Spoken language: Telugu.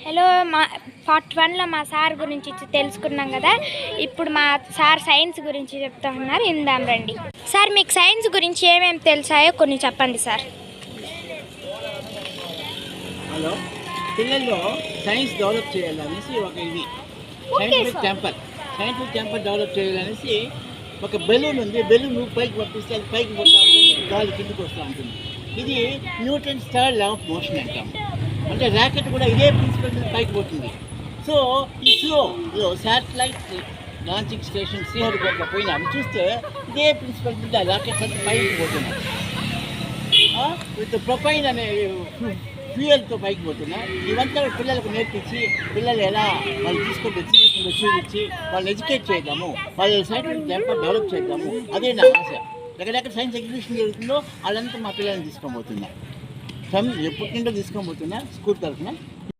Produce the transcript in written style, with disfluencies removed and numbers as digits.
హలో పార్ట్ 1లో మా సార్ గురించి తెలుసుకున్నాం కదా. ఇప్పుడు మా సార్ సైన్స్ గురించి చెప్తా ఉన్నారు, ఇందాం రండి. సార్, మీకు సైన్స్ గురించి ఏమేమి తెలుసాయో కొన్ని చెప్పండి సార్. హలో, పిల్లల్లో సైన్స్ డెవలప్ చేయాలనేసి ఒక ఇది సైంటిఫిక్ టెంపర్ డెవలప్ చేయాలనేసి ఒక బెలూన్ ఉంది. బెలూన్ పైకి పంపిస్తే అది పైకి పోతూ ఉంటుంది, గాలి కిందకు వస్తూ ఉంటుంది. ఇది Newton's third law of motion అంటాం. అంటే ర్యాకెట్ కూడా ఇదే ప్రిన్సిపల్ మీద పైకి పోతుంది. సో ఇస్రోలో శాటిలైట్ లాంచింగ్ స్టేషన్ శ్రీహరికోటలో పోయినా అవి చూస్తే ఇదే ప్రిన్సిపల్ మీద ర్యాకెట్స్ అంతా పైకి పోతున్నాయి. విత్ ప్రొపైన్ అనే ఫ్యూయల్తో పైకి పోతున్నాయి. ఇవంతా పిల్లలకు నేర్పించి పిల్లలు ఎలా వాళ్ళు తీసుకొని ఎగ్జిబిషన్లో చూపించి వాళ్ళని ఎడ్యుకేట్ చేద్దాము, వాళ్ళ సైంటిఫిక్ టెంపర్ డెవలప్ చేద్దాము. అదే నా ఆశ. ఎక్కడెక్కడ సైన్స్ ఎగ్జిబిషన్ జరుగుతుందో వాళ్ళంతా మా పిల్లల్ని తీసుకోబోతున్నా. ఎప్పటి నుండో తీసుకోబోతున్నా స్కూల్ తరఫున.